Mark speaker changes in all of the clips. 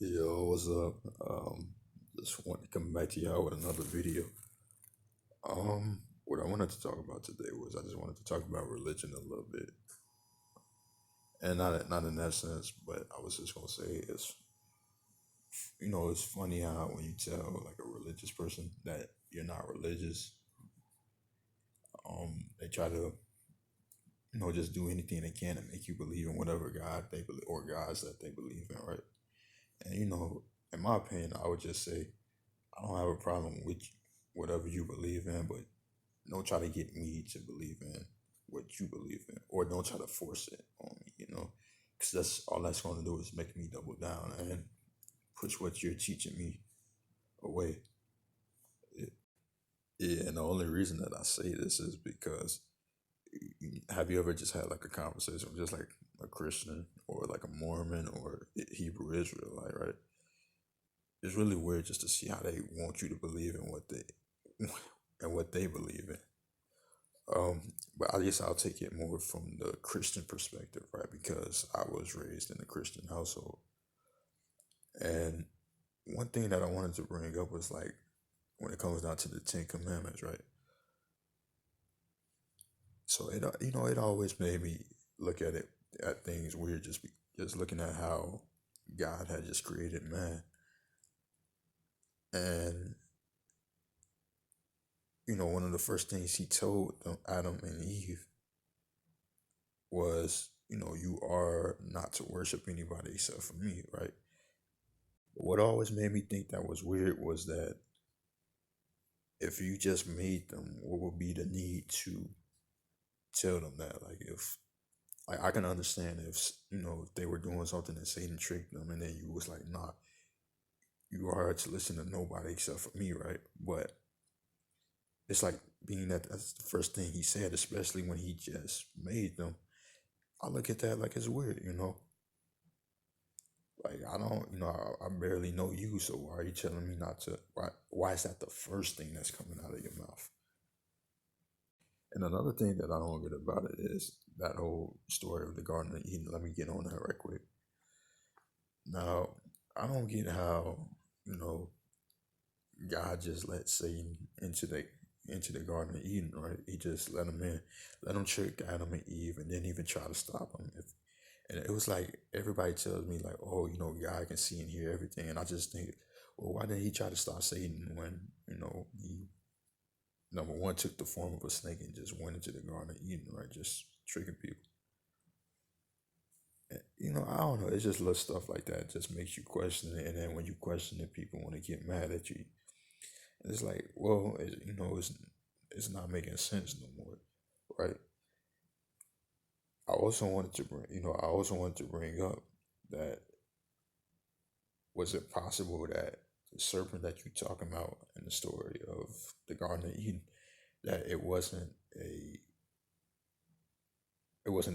Speaker 1: Yo, what's up? Just want to come back to y'all with another video. What I wanted to talk about today was I just wanted to talk about religion a little bit, and not in that sense, but I was just gonna say it's funny how when you tell like a religious person that you're not religious, they try to just do anything they can to make you believe in whatever God they believe or gods that they believe in, right? And in my opinion, I would just say I don't have a problem with whatever you believe in, but don't try to get me to believe in what you believe in, or don't try to force it on me, because that's all that's going to do is make me double down and push what you're teaching me away. Yeah, and the only reason that I say this is because have you ever just had like a conversation with just like a Christian or like a Mormon or Hebrew Israelite, right? It's really weird just to see how they want you to believe in what they and what they believe in. But I guess I'll take it more from the Christian perspective, right? Because I was raised in a Christian household. And one thing that I wanted to bring up was like when it comes down to the Ten Commandments, right? So it always made me look at things weird, just looking at how God had just created man, and one of the first things He told Adam and Eve was, you are not to worship anybody except for me, right? What always made me think that was weird was that if you just made them, what would be the need to tell them that? Like if like I can understand if they were doing something and Satan tricked them and then you was like, nah, you are to listen to nobody except for me, right? But it's like being that that's the first thing he said, especially when he just made them. I look at that like it's weird. Like I don't, I barely know you, so why are you telling me not to? Why is that the first thing that's coming out of your mouth? And another thing that I don't get about it is that whole story of the Garden of Eden. Let me get on that right quick. Now, I don't get how you know God just let Satan into the Garden of Eden, right? He just let him in, let him trick Adam and Eve, and didn't even try to stop him. And it was like everybody tells me like, oh, God can see and hear everything, and I just think, well, why didn't he try to stop Satan when he number one took the form of a snake and just went into the Garden of Eden, right? Just tricking people. I don't know. It's just little stuff like that just makes you question it, and then when you question it, people want to get mad at you. And it's like, well, it's not making sense no more, right? I also wanted to bring up that was it possible that the serpent that you talking about in the story of the Garden of Eden, that a it wasn't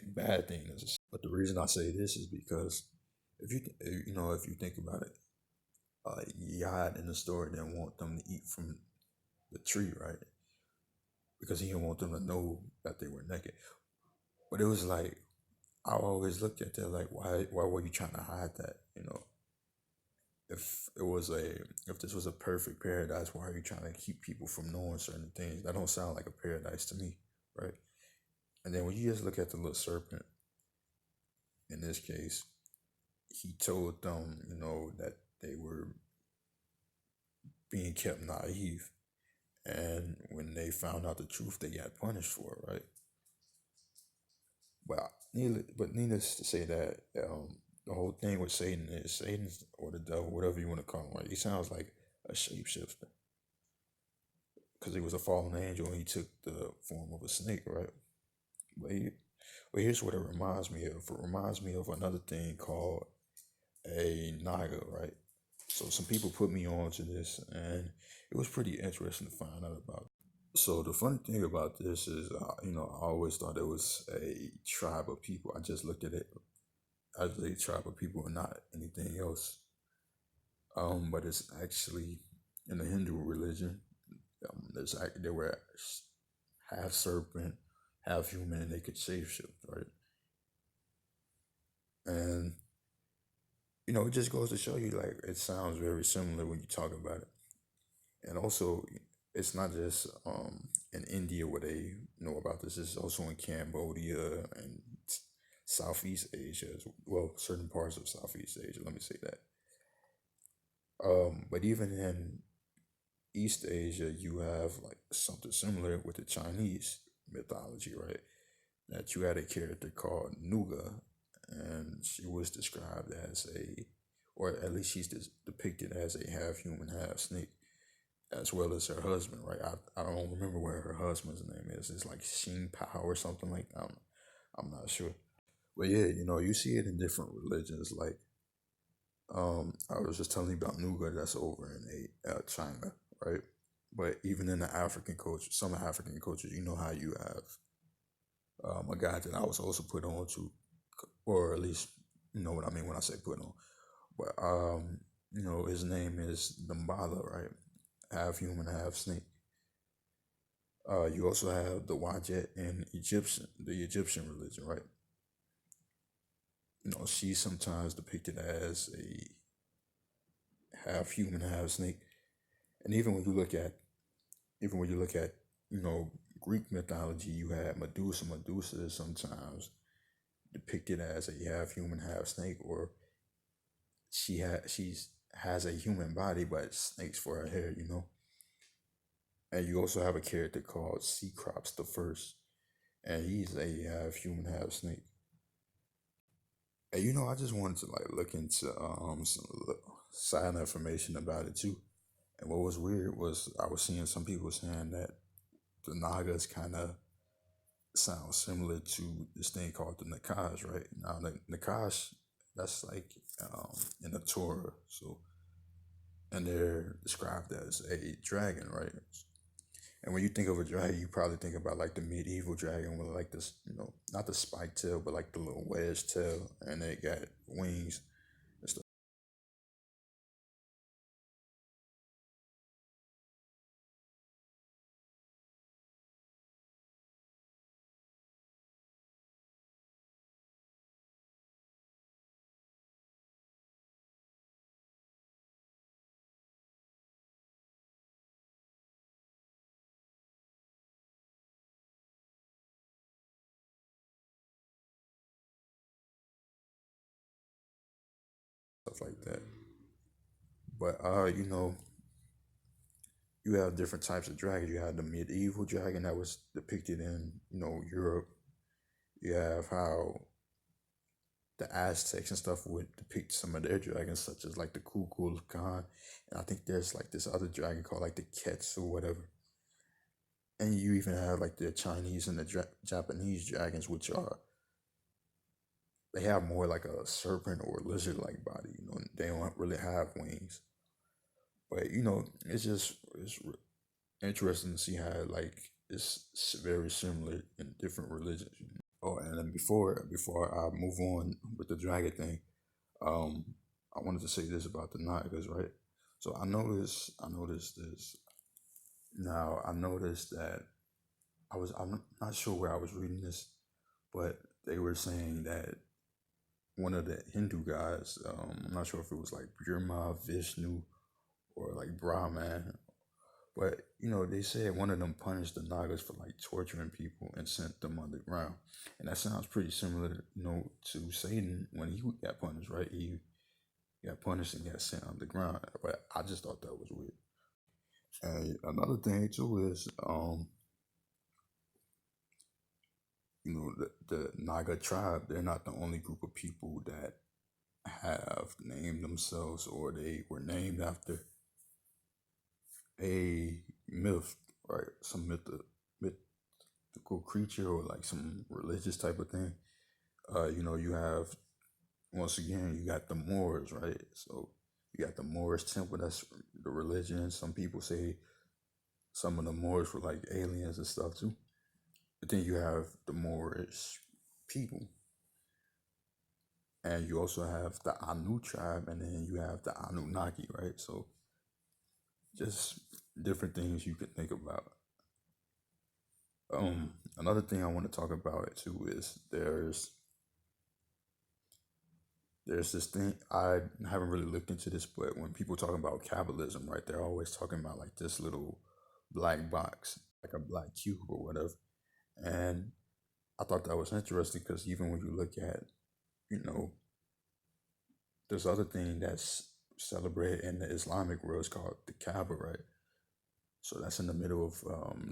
Speaker 1: a bad thing but the reason I say this is because if you think about it, God in the story didn't want them to eat from the tree, right? Because he didn't want them to know that they were naked. But it was like I always looked at that like, why were you trying to hide that? If if this was a perfect paradise, why are you trying to keep people from knowing certain things? That don't sound like a paradise to me, right? And then when you just look at the little serpent in this case, he told them, that they were being kept naive. And when they found out the truth, they got punished for it, right? But needless to say that the whole thing with Satan's or the devil, whatever you want to call him, right? He sounds like a shapeshifter because he was a fallen angel and he took the form of a snake, right? But, he, but here's what it reminds me of. It reminds me of another thing called a Naga, right? So some people put me on to this, and it was pretty interesting to find out about. So the funny thing about this is, I always thought it was a tribe of people. I just looked at it as a tribe of people and not anything else. But it's actually in the Hindu religion. They were half serpent, half human, and they could shapeshift, right? And it just goes to show you like it sounds very similar when you talk about it. And also, it's not just in India where they know about this. It's also in Cambodia and Southeast Asia, well, certain parts of Southeast Asia. Let me say that. But even in East Asia, you have like something similar with the Chinese mythology, right? That you had a character called Nuga, and she was described as or at least she's depicted as a half human, half snake, as well as her husband, right? I don't remember what her husband's name is. It's like Sheen Pao or something like that. I'm not sure. But yeah, you see it in different religions. Like, I was just telling you about Nuga that's over in China, right? But even in the African culture, some African cultures, you know how you have a guy that I was also put on to, or at least you know what I mean when I say put on. But his name is Dambala, right? Half human, half snake. You also have the Wajet in the Egyptian religion, right? She's sometimes depicted as a half human, half snake. And even when you look at, you know, Greek mythology, you have Medusa. Medusa is sometimes depicted as a half human, half snake, or she's has a human body but snakes for her hair, And you also have a character called Cecrops the First, and he's a half human, half snake. And I just wanted to like look into some side information about it too. And what was weird was I was seeing some people saying that the Nagas kind of sound similar to this thing called the Nakash, right? Now the Nakash, that's like in the Torah, so and they're described as a dragon, right? And when you think of a dragon, you probably think about like the medieval dragon with like this, not the spike tail, but like the little wedge tail, and they got wings and stuff like that. But you have different types of dragons. You have the medieval dragon that was depicted in, Europe. You have how the Aztecs and stuff would depict some of their dragons, such as like the Kukulkan. And I think there's like this other dragon called like the Kets or whatever. And you even have like the Chinese and the Japanese dragons, which they have more like a serpent or lizard like body. They don't really have wings. But it's interesting to see how like it's very similar in different religions. Oh, and then before I move on with the dragon thing, um, I wanted to say this about the Nagas, right? So I noticed this. Now I noticed that I'm not sure where I was reading this, but they were saying that one of the Hindu guys, I'm not sure if it was like Brahma, Vishnu, or like Brahman. But they said one of them punished the Nagas for like torturing people and sent them underground, and that sounds pretty similar, to Satan when he got punished, right? He got punished and got sent underground. But I just thought that was weird. And another thing too is, the Naga tribe. They're not the only group of people that have named themselves or they were named after a myth, right? Some mythical creature or like some religious type of thing. You have once again you got the Moors, right? So you got the Moorish temple. That's the religion. Some people say some of the Moors were like aliens and stuff too. But then you have the Moorish people, and you also have the Anu tribe, and then you have the Anunnaki, right? So just different things you could think about. Another thing I want to talk about too is there's there's this thing I haven't really looked into this, but when people talk about Kabbalism, right, they're always talking about like this little black box, like a black cube or whatever. And I thought that was interesting because even when you look at, you know, this other thing that's celebrated in the Islamic world is called the Kaaba, right? So that's in the middle of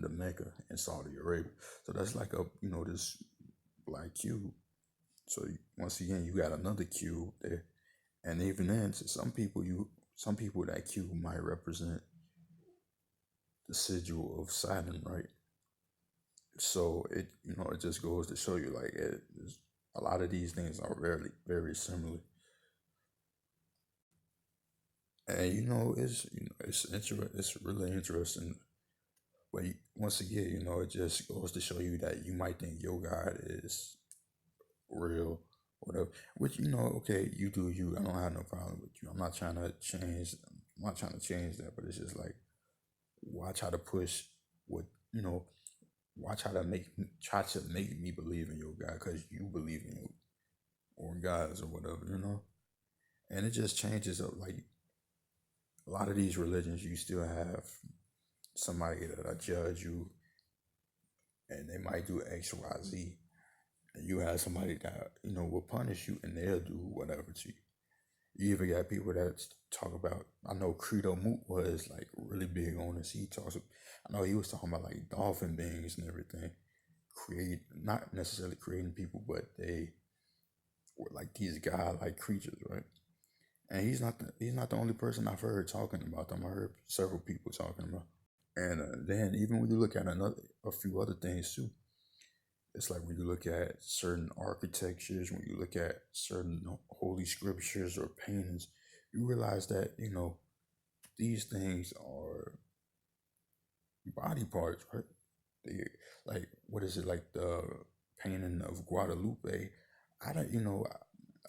Speaker 1: the Mecca in Saudi Arabia. So that's like a, you know, this black cube. So once again, you got another cube there, and even then, to some people that cube might represent the sigil of Saturn, right? So it, you know, it just goes to show you like a lot of these things are very similar, and it's really interesting. But once again, it just goes to show you that you might think your God is real, whatever. Which okay, you do you. I don't have no problem with you. I'm not trying to change. I'm not trying to change that. But it's just like, watch how to push what you know. Watch how to try to make me believe in your God because you believe in your or gods or whatever. And it just changes up. Like a lot of these religions, you still have somebody that'll judge you, and they might do X, Y, Z. And you have somebody that will punish you, and they'll do whatever to you. You even got people that talk about. I know Credo Moot was like really big on this. I know he was talking about like dolphin beings and everything, not necessarily creating people, but they were like these godlike creatures, right? And he's not the only person I've heard talking about them. I heard several people talking about. And then even when you look at a few other things too, it's like when you look at certain architectures, when you look at certain holy scriptures or paintings, you realize that these things are body parts, right? They, like, what is it, like the painting of Guadalupe? I don't you know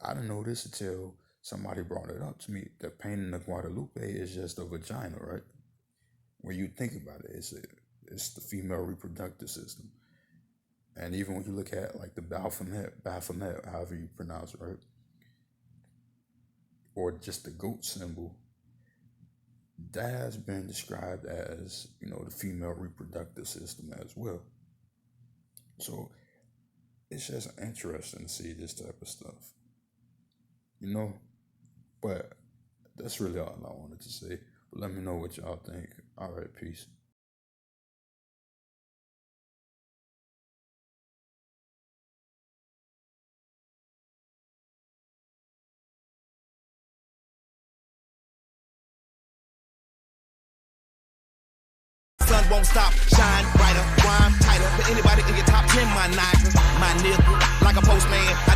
Speaker 1: I didn't know this until somebody brought it up to me. The painting of Guadalupe is just a vagina, right? When you think about it, it's the female reproductive system. And even when you look at like the Baphomet, however you pronounce it, right? Or just the goat symbol, that has been described as, the female reproductive system as well. So it's just interesting to see this type of stuff, but that's really all I wanted to say. But let me know what y'all think. All right, peace.
Speaker 2: Sun won't stop, shine brighter, rhyme tighter. Put anybody in your top 10, my nigga, like a postman. I